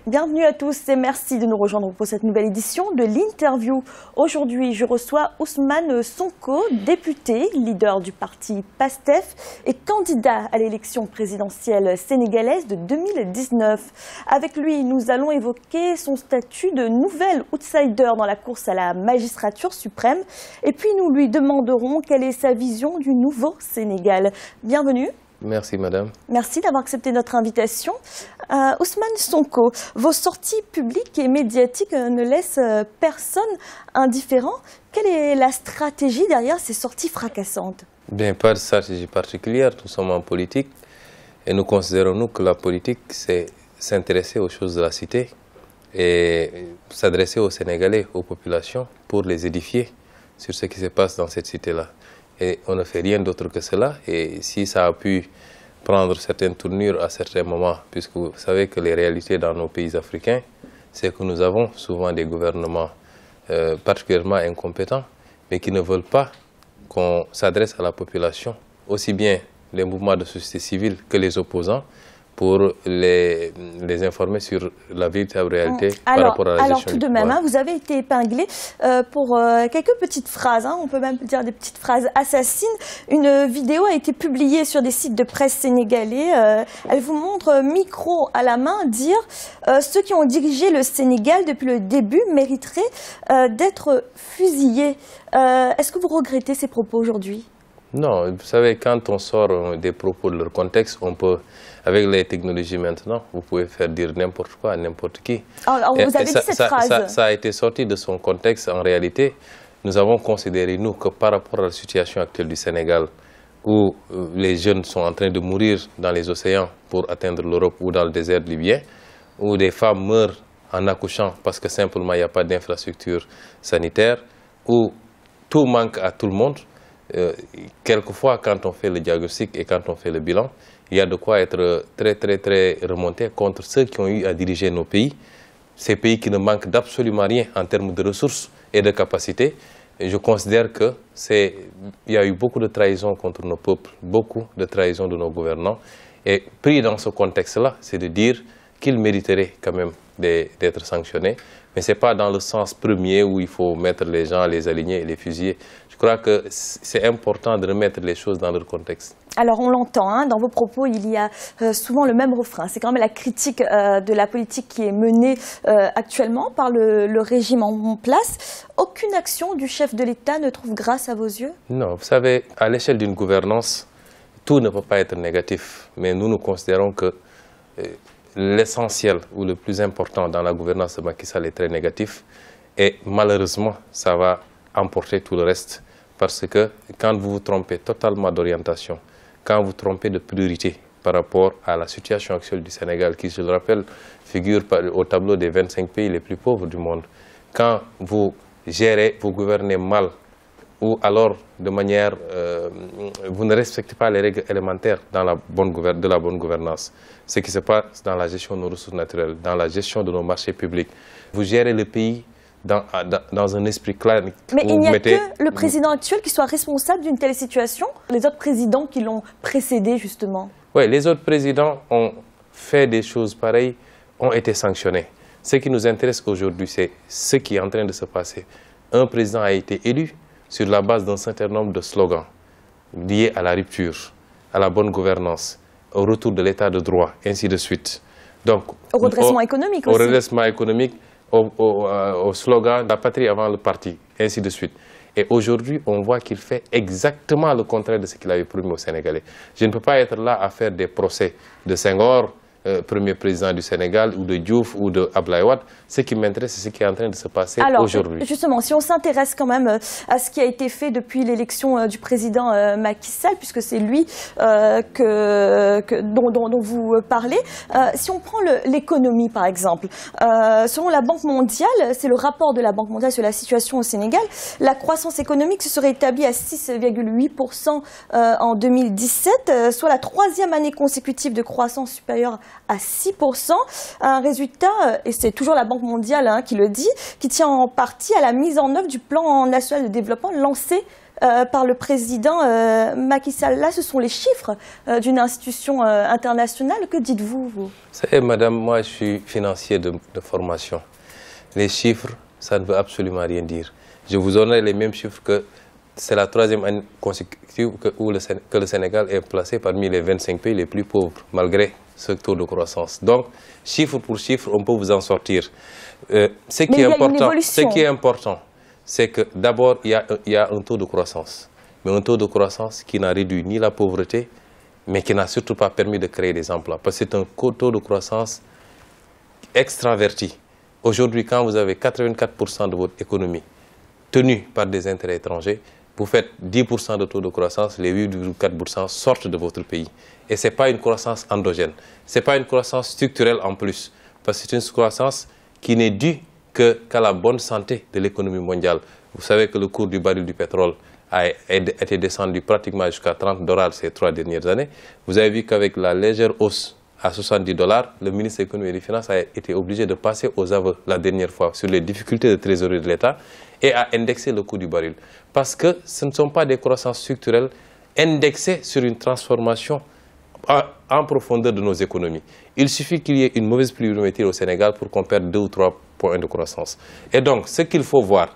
Bienvenue à tous et merci de nous rejoindre pour cette nouvelle édition de l'interview. Aujourd'hui, je reçois Ousmane Sonko, député, leader du parti PASTEF et candidat à l'élection présidentielle sénégalaise de 2019. Avec lui, nous allons évoquer son statut de nouvel outsider dans la course à la magistrature suprême. Et puis, nous lui demanderons quelle est sa vision du nouveau Sénégal. Bienvenue. Merci madame. Merci d'avoir accepté notre invitation. Ousmane Sonko, vos sorties publiques et médiatiques ne laissent personne indifférent. Quelle est la stratégie derrière ces sorties fracassantes? Bien, pas de stratégie particulière, nous sommes en politique et nous considérons que la politique c'est s'intéresser aux choses de la cité et s'adresser aux Sénégalais, aux populations pour les édifier sur ce qui se passe dans cette cité-là. Et on ne fait rien d'autre que cela. Et si ça a pu prendre certaines tournures à certains moments, puisque vous savez que les réalités dans nos pays africains, c'est que nous avons souvent des gouvernements particulièrement incompétents, mais qui ne veulent pas qu'on s'adresse à la population, aussi bien les mouvements de société civile que les opposants, pour les informer sur la véritable réalité par rapport à la gestion. Alors tout de même, vous avez été épinglé pour quelques petites phrases, on peut même dire des petites phrases assassines. Une vidéo a été publiée sur des sites de presse sénégalais. Elle vous montre, micro à la main, dire ceux qui ont dirigé le Sénégal depuis le début mériteraient d'être fusillés. Est-ce que vous regrettez ces propos aujourd'hui? Non, vous savez, quand on sort des propos de leur contexte, on peut, avec les technologies maintenant, vous pouvez faire dire n'importe quoi à n'importe qui. Alors vous avez dit cette phrase. Ça a été sorti de son contexte. En réalité, nous avons considéré, nous, que par rapport à la situation actuelle du Sénégal, où les jeunes sont en train de mourir dans les océans pour atteindre l'Europe ou dans le désert libyen, où des femmes meurent en accouchant parce que simplement il n'y a pas d'infrastructure sanitaire, où tout manque à tout le monde. Quelquefois, quand on fait le diagnostic et quand on fait le bilan, il y a de quoi être très remonté contre ceux qui ont eu à diriger nos pays, ces pays qui ne manquent d'absolument rien en termes de ressources et de capacités. Et je considère qu'il y a eu beaucoup de trahison contre nos peuples, beaucoup de trahison de nos gouvernants. Et pris dans ce contexte-là, c'est de dire qu'ils mériteraient quand même d'être sanctionnés. Mais ce n'est pas dans le sens premier où il faut mettre les gens, les aligner et les fusiller. Je crois que c'est important de remettre les choses dans leur contexte. Alors on l'entend, dans vos propos, il y a souvent le même refrain. C'est quand même la critique de la politique qui est menée actuellement par le régime en place. Aucune action du chef de l'État ne trouve grâce à vos yeux? Non, vous savez, à l'échelle d'une gouvernance, tout ne peut pas être négatif. Mais nous considérons que l'essentiel ou le plus important dans la gouvernance de Macky Sall est très négatif. Et malheureusement, ça va emporter tout le reste. Parce que quand vous vous trompez totalement d'orientation, quand vous vous trompez de priorité par rapport à la situation actuelle du Sénégal, qui, je le rappelle, figure au tableau des 25 pays les plus pauvres du monde, quand vous gérez, vous gouvernez mal, ou alors de manière, vous ne respectez pas les règles élémentaires de la bonne gouvernance, ce qui se passe dans la gestion de nos ressources naturelles, dans la gestion de nos marchés publics, vous gérez le pays dans un esprit clair. Mais il n'y a que le président actuel qui soit responsable d'une telle situation, les autres présidents qui l'ont précédé justement. Oui, les autres présidents ont fait des choses pareilles, ont été sanctionnés. Ce qui nous intéresse aujourd'hui, c'est ce qui est en train de se passer. Un président a été élu sur la base d'un certain nombre de slogans liés à la rupture, à la bonne gouvernance, au retour de l'état de droit, ainsi de suite. Donc, au redressement économique aussi. Au redressement économique, au slogan « La patrie avant le parti », ainsi de suite. Et aujourd'hui, on voit qu'il fait exactement le contraire de ce qu'il avait promis aux Sénégalais. Je ne peux pas être là à faire des procès de Senghor, premier président du Sénégal, ou de Diouf, ou de Abdoulaye Wade. Ce qui m'intéresse, c'est ce qui est en train de se passer aujourd'hui. Alors, justement, si on s'intéresse quand même à ce qui a été fait depuis l'élection du président Macky Sall, puisque c'est lui dont vous parlez, si on prend l'économie, par exemple, selon la Banque mondiale, c'est le rapport de la Banque mondiale sur la situation au Sénégal, la croissance économique se serait établie à 6,8% en 2017, soit la troisième année consécutive de croissance supérieure à 6%, un résultat, et c'est toujours la Banque mondiale qui le dit, qui tient en partie à la mise en œuvre du plan national de développement lancé par le président Macky Sall. Là, ce sont les chiffres d'une institution internationale. Que dites-vous, vous? Vous savez, madame, moi, je suis financier de formation. Les chiffres, ça ne veut absolument rien dire. Je vous donnerai les mêmes chiffres que c'est la 3e année consécutive que le Sénégal est placé parmi les 25 pays les plus pauvres, malgré ce taux de croissance. Donc, chiffre pour chiffre, on peut vous en sortir. Ce qui est important, c'est que d'abord, il y a un taux de croissance. Mais un taux de croissance qui n'a réduit ni la pauvreté, mais qui n'a surtout pas permis de créer des emplois. Parce que c'est un taux de croissance extraverti. Aujourd'hui, quand vous avez 84% de votre économie tenue par des intérêts étrangers, vous faites 10% de taux de croissance, les 8,4% sortent de votre pays. Et ce n'est pas une croissance endogène, ce n'est pas une croissance structurelle en plus, parce que c'est une croissance qui n'est due qu'à la bonne santé de l'économie mondiale. Vous savez que le cours du baril du pétrole a été descendu pratiquement jusqu'à $30 ces 3 dernières années. Vous avez vu qu'avec la légère hausse à $70, le ministre de l'économie et des finances a été obligé de passer aux aveux la dernière fois sur les difficultés de trésorerie de l'État et a indexé le coût du baril. Parce que ce ne sont pas des croissances structurelles indexées sur une transformation en profondeur de nos économies. Il suffit qu'il y ait une mauvaise pluviométrie au Sénégal pour qu'on perde 2 ou 3 points de croissance. Et donc, ce qu'il faut voir,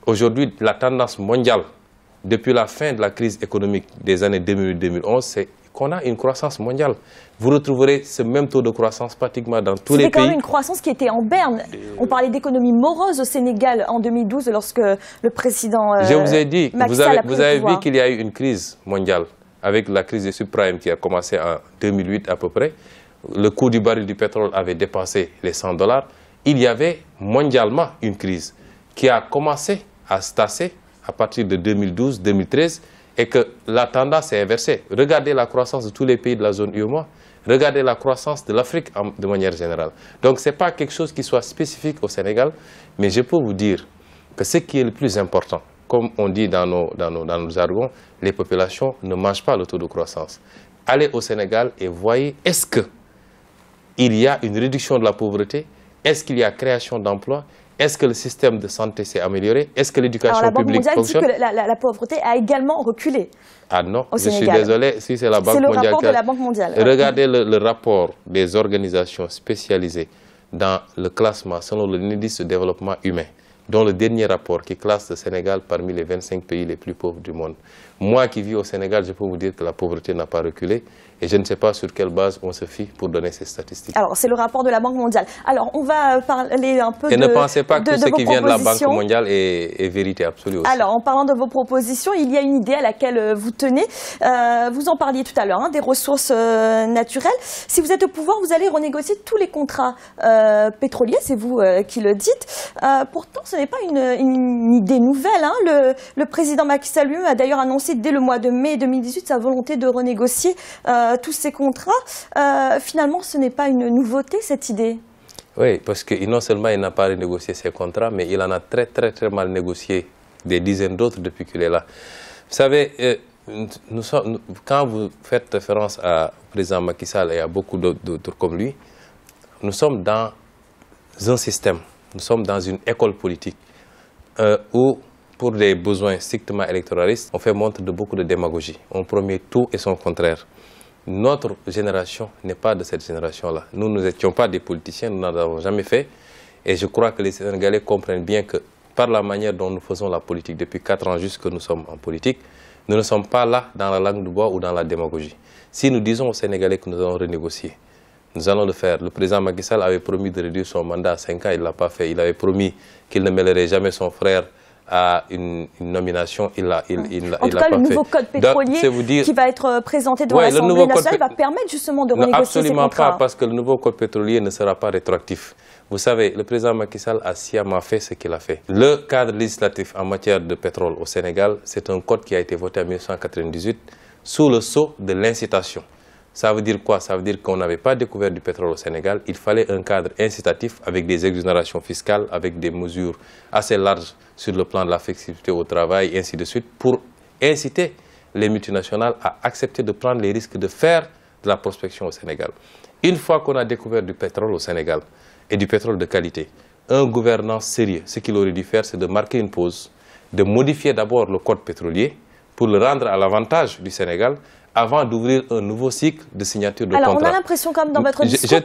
aujourd'hui, la tendance mondiale, depuis la fin de la crise économique des années 2008-2011, c'est qu'on a une croissance mondiale. Vous retrouverez ce même taux de croissance pratiquement dans tous les pays. C'était quand même une croissance qui était en berne. On parlait d'économie morose au Sénégal en 2012 lorsque le président Je vous ai dit, vous avez vu qu'il y a eu une crise mondiale avec la crise des subprimes qui a commencé en 2008 à peu près. Le coût du baril du pétrole avait dépassé les $100. Il y avait mondialement une crise qui a commencé à se tasser à partir de 2012-2013 et que la tendance est inversée. Regardez la croissance de tous les pays de la zone UEMOA, regardez la croissance de l'Afrique de manière générale. Donc ce n'est pas quelque chose qui soit spécifique au Sénégal, mais je peux vous dire que ce qui est le plus important, comme on dit dans nos jargons, les populations ne mangent pas le taux de croissance. Allez au Sénégal et voyez, est-ce qu'il y a une réduction de la pauvreté? Est-ce qu'il y a création d'emplois? Est-ce que le système de santé s'est amélioré? Est-ce que l'éducation publique fonctionne? La Banque mondiale dit que la pauvreté a également reculé. Ah non, je suis désolé, si c'est la Banque mondiale. C'est le rapport de la Banque mondiale. Regardez le rapport des organisations spécialisées dans le classement selon l'indice de développement humain, dont le dernier rapport qui classe le Sénégal parmi les 25 pays les plus pauvres du monde. Moi qui vis au Sénégal, je peux vous dire que la pauvreté n'a pas reculé et je ne sais pas sur quelle base on se fie pour donner ces statistiques. Alors, c'est le rapport de la Banque mondiale. Alors, on va parler un peu et ne pensez pas que tout ce qui vient de la Banque mondiale est vérité absolue aussi. Alors, en parlant de vos propositions, il y a une idée à laquelle vous tenez. Vous en parliez tout à l'heure, des ressources naturelles. Si vous êtes au pouvoir, vous allez renégocier tous les contrats pétroliers, c'est vous qui le dites. Pourtant, ce n'est pas une idée nouvelle. Le président Macky Sall lui-même a d'ailleurs annoncé dès le mois de mai 2018 sa volonté de renégocier tous ces contrats. Finalement, ce n'est pas une nouveauté, cette idée. Oui, parce que non seulement il n'a pas renégocié ses contrats, mais il en a très mal négocié des dizaines d'autres depuis qu'il est là. Vous savez, quand vous faites référence au président Macky Sall et à beaucoup d'autres comme lui, nous sommes dans un système, nous sommes dans une école politique où, pour des besoins strictement électoralistes, on fait montre de beaucoup de démagogie. On promet tout et son contraire. Notre génération n'est pas de cette génération-là. Nous n'étions pas des politiciens, nous n'en avons jamais fait. Et je crois que les Sénégalais comprennent bien que par la manière dont nous faisons la politique, depuis 4 ans juste que nous sommes en politique, nous ne sommes pas là dans la langue de bois ou dans la démagogie. Si nous disons aux Sénégalais que nous allons renégocier, nous allons le faire. Le président Macky Sall avait promis de réduire son mandat à 5 ans, il ne l'a pas fait. Il avait promis qu'il ne mêlerait jamais son frère à une nomination, il l'a pas fait. En tout cas, le nouveau code pétrolier qui va être présenté devant l'Assemblée nationale va permettre justement de renégocier ces contrats. Absolument pas, parce que le nouveau code pétrolier ne sera pas rétroactif. Vous savez, le président Macky Sall a sciemment fait ce qu'il a fait. Le cadre législatif en matière de pétrole au Sénégal, c'est un code qui a été voté en 1998 sous le sceau de l'incitation. Ça veut dire quoi? Ça veut dire qu'on n'avait pas découvert du pétrole au Sénégal. Il fallait un cadre incitatif avec des exonérations fiscales, avec des mesures assez larges sur le plan de la flexibilité au travail, et ainsi de suite, pour inciter les multinationales à accepter de prendre les risques de faire de la prospection au Sénégal. Une fois qu'on a découvert du pétrole au Sénégal, et du pétrole de qualité, un gouvernant sérieux, ce qu'il aurait dû faire, c'est de marquer une pause, de modifier d'abord le code pétrolier pour le rendre à l'avantage du Sénégal avant d'ouvrir un nouveau cycle de signature de contrat. Alors, on a l'impression quand même dans votre discours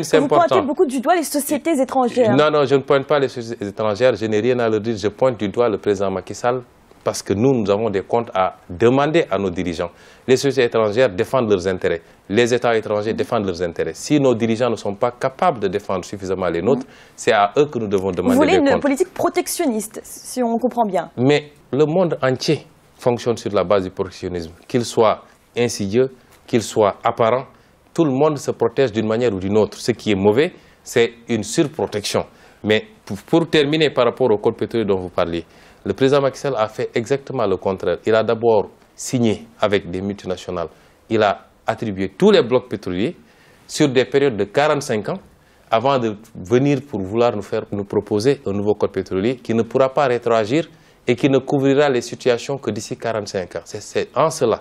c'est vous pointez beaucoup du doigt les sociétés étrangères. Non, non, je ne pointe pas les sociétés étrangères, je n'ai rien à leur dire, je pointe du doigt le président Macky Sall parce que nous avons des comptes à demander à nos dirigeants. Les sociétés étrangères défendent leurs intérêts, les États étrangers défendent leurs intérêts. Si nos dirigeants ne sont pas capables de défendre suffisamment les nôtres, c'est à eux que nous devons demander des comptes. Vous voulez une politique protectionniste, si on comprend bien. Mais le monde entier fonctionne sur la base du protectionnisme, qu'il soit insidieux, qu'il soit apparent, tout le monde se protège d'une manière ou d'une autre. Ce qui est mauvais, c'est une surprotection. Mais pour terminer par rapport au code pétrolier dont vous parliez, le président Macky Sall a fait exactement le contraire. Il a d'abord signé avec des multinationales. Il a attribué tous les blocs pétroliers sur des périodes de 45 ans avant de venir pour vouloir nous proposer un nouveau code pétrolier qui ne pourra pas rétroagir et qui ne couvrira les situations que d'ici 45 ans. C'est en cela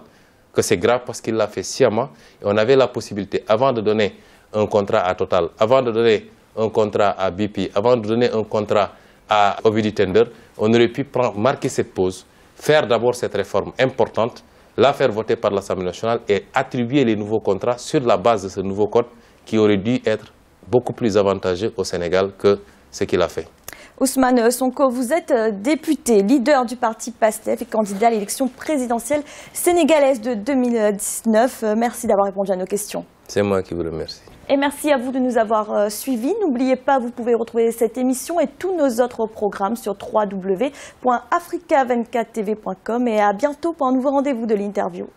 que c'est grave parce qu'il l'a fait sciemment. Et on avait la possibilité, avant de donner un contrat à Total, avant de donner un contrat à BP, avant de donner un contrat à Ovidi Tender, on aurait pu marquer cette pause, faire d'abord cette réforme importante, la faire voter par l'Assemblée nationale et attribuer les nouveaux contrats sur la base de ce nouveau code qui aurait dû être beaucoup plus avantageux au Sénégal que ce qu'il a fait. Ousmane Sonko, vous êtes député, leader du parti PASTEF et candidat à l'élection présidentielle sénégalaise de 2019. Merci d'avoir répondu à nos questions. C'est moi qui vous remercie. Et merci à vous de nous avoir suivis. N'oubliez pas, vous pouvez retrouver cette émission et tous nos autres programmes sur www.africa24tv.com et à bientôt pour un nouveau rendez-vous de l'interview.